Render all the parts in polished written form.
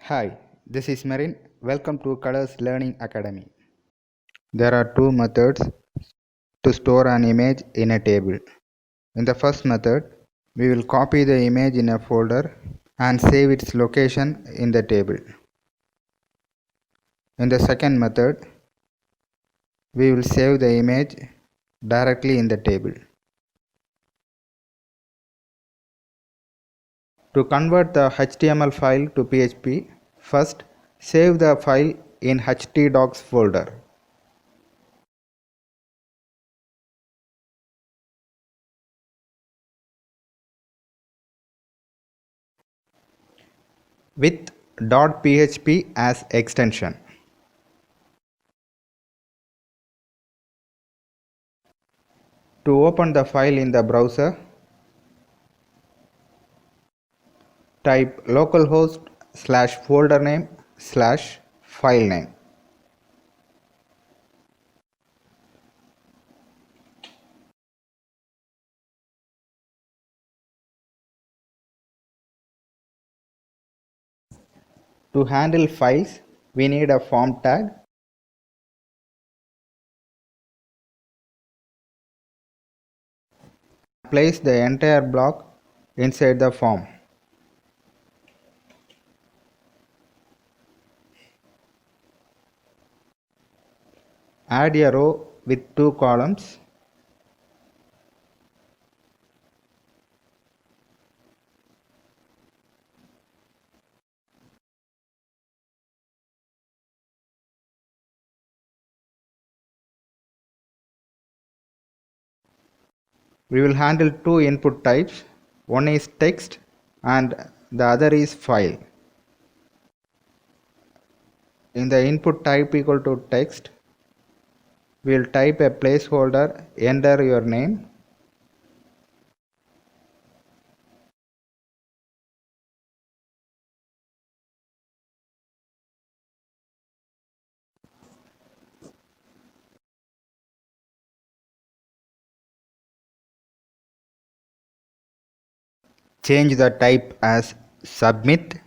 Hi, this is Marin. Welcome to Colors Learning Academy. There are two methods to store an image in a table. In the first method, we will copy the image in a folder and save its location in the table. In the second method, we will save the image directly in the table. To convert the HTML file to PHP, first save the file in htdocs folder. With .php as extension. To open the file in the browser, type localhost / folder name / file name. To handle files, we need a form tag. Place the entire block inside the form. Add a row with 2 columns. We will handle two input types. One is text and the other is file. In the input type equal to text, we will type a placeholder, enter your name. Change the type as submit.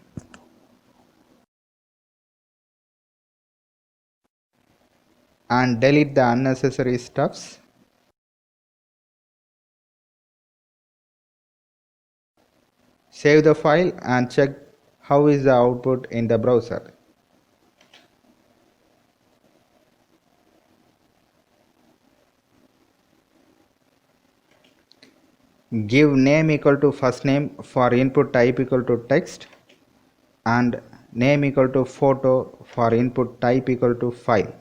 And delete the unnecessary stuffs. Save the file and check how is the output in the browser. Give name equal to first name for input type equal to text and name equal to photo for input type equal to file.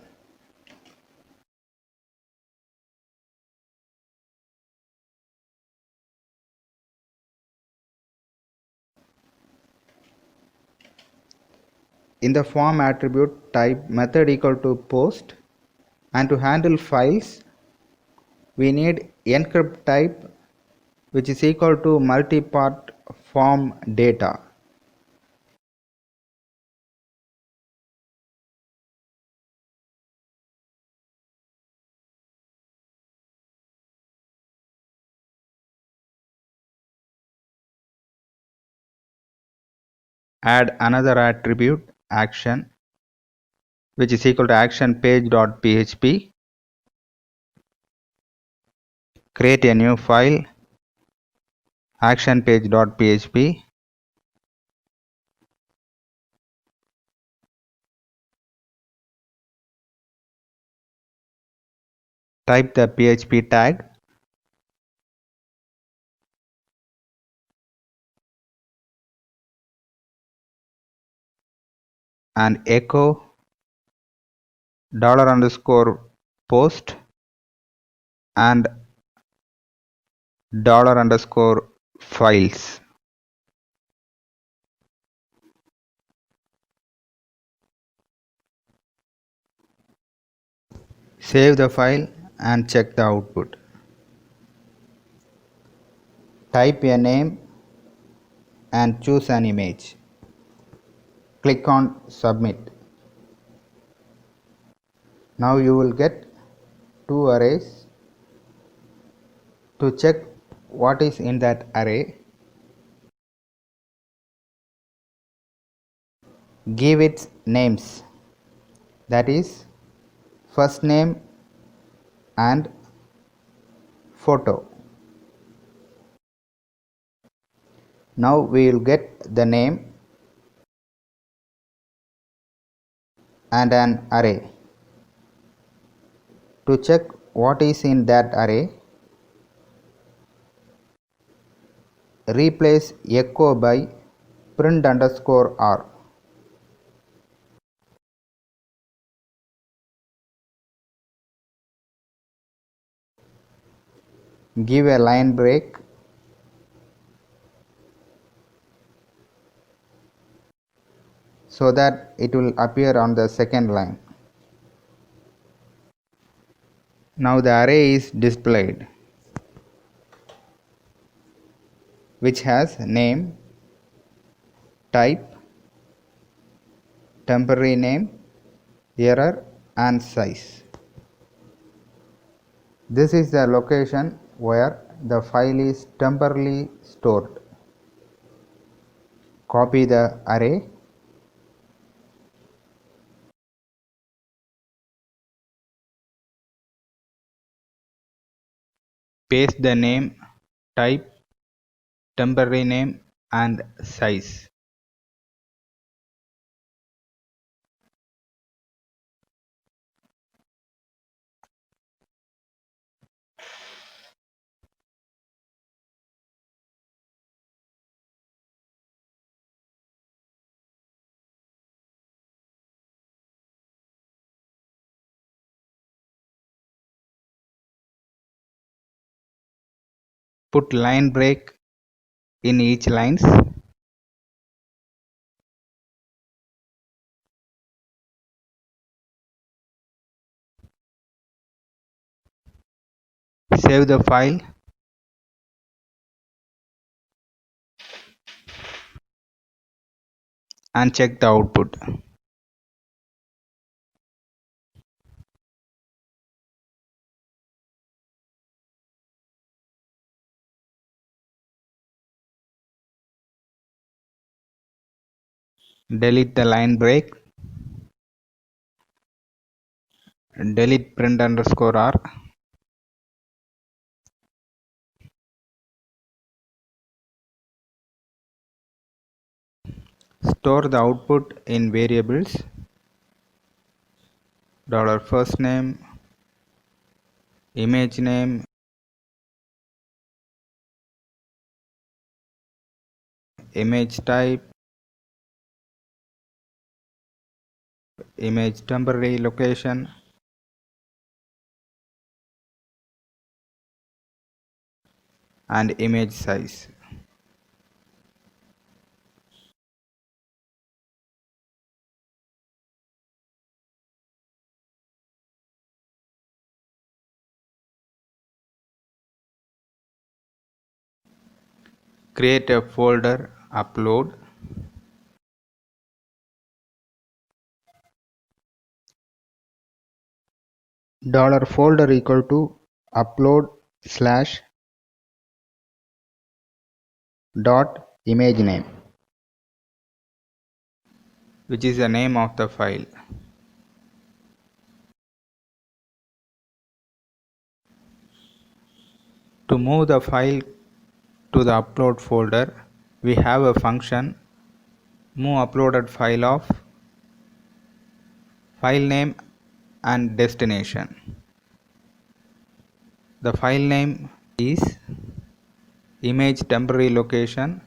In the form attribute, type method equal to post, and to handle files we need encrypt type, which is equal to multipart form data. Add another attribute action, which is equal to action page.php. Create a new file, action page.php. Type the PHP tag and echo $_ and $_ files. Save the file and check the output. Type a name and choose an image. Click on submit. Now you will get two arrays. To check what is in that array, give its names, that is first name and photo. Now we will get the name and an array. To check what is in that array, replace echo by print_r. Give a line break so that it will appear on the second line. Now the array is displayed, which has name, type, temporary name, error and size. This is the location where the file is temporarily stored. Copy the array, paste the name, type, temporary name and size. Put line break in each lines. Save the file and check the output. Delete the line break. Delete print_r. Store the output in variables $first name, image name, image type, image temporary location, and image size. Create a folder, upload. $folder equal to upload slash dot image name, which is the name of the file. To move the file to the upload folder, we have a function move uploaded file of file name and destination. The file name is image temporary location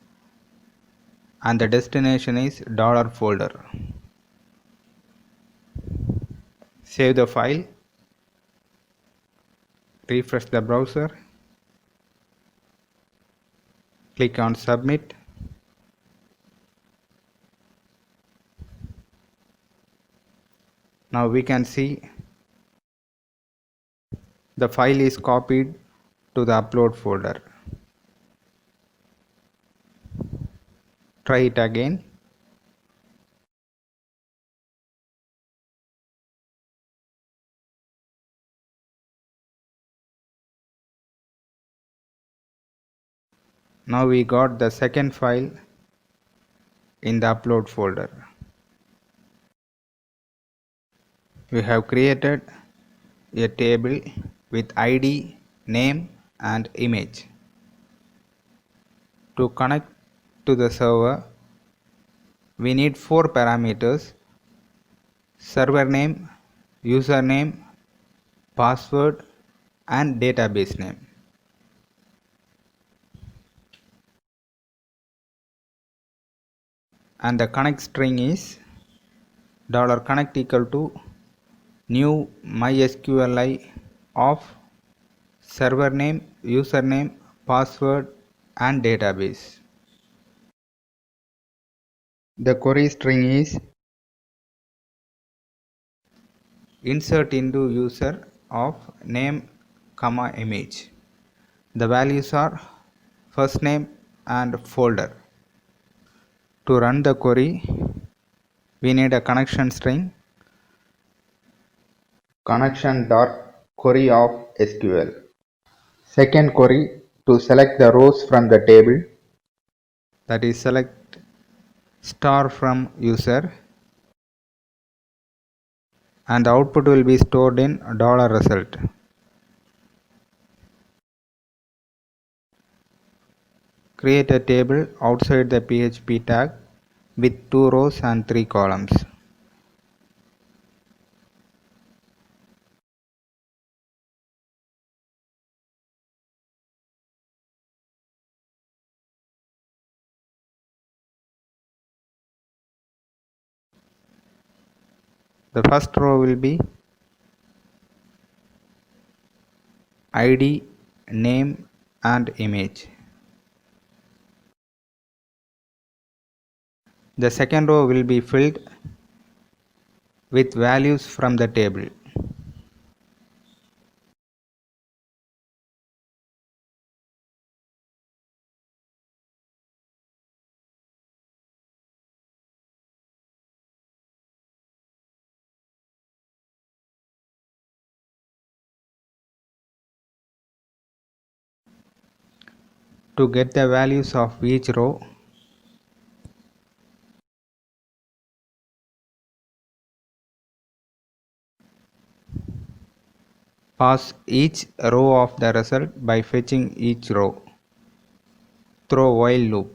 and the destination is $folder. Save the file, refresh the browser, click on submit. Now we can see the file is copied to the upload folder. Try it again. Now we got the second file in the upload folder. We have created a table with ID, name and image. To connect to the server, we need 4 parameters: server name, username, password and database name. And the connect string is $connect equal to new MySQLi of server name, username, password and database. The query string is insert into user of name, image. The values are first name and folder. To run the query, we need a connection string connection.query of SQL. Second query, to select the rows from the table, that is select star from user, and the output will be stored in $result. Create a table outside the PHP tag with 2 rows and 3 columns. The first row will be ID, name and image. The second row will be filled with values from the table. To get the values of each row, pass each row of the result by fetching each row through while loop.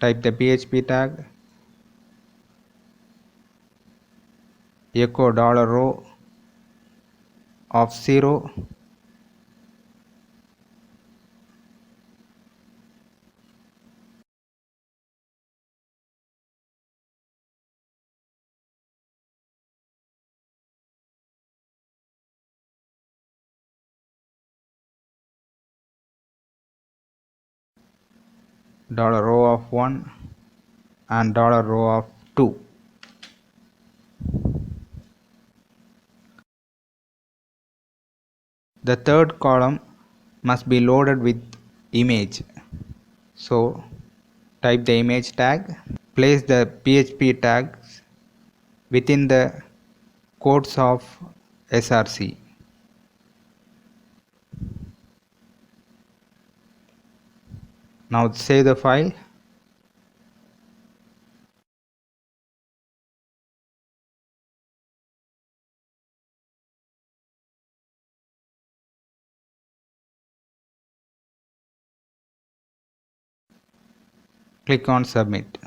Type the PHP tag echo $row of 0 $row of 1 and $row of 2. The third column must be loaded with image. So type the image tag, place the PHP tags within the quotes of src. Now save the file. Click on submit.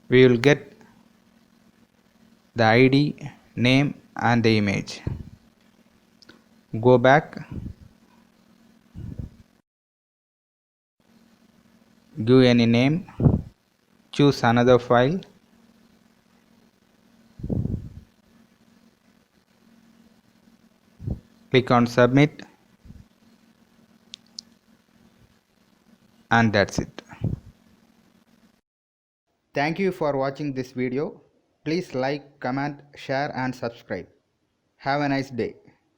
We will get the ID, name and the image. Go back, give any name, choose another file, click on submit, and that's it. Thank you for watching this video. Please like, comment, share and subscribe. Have a nice day.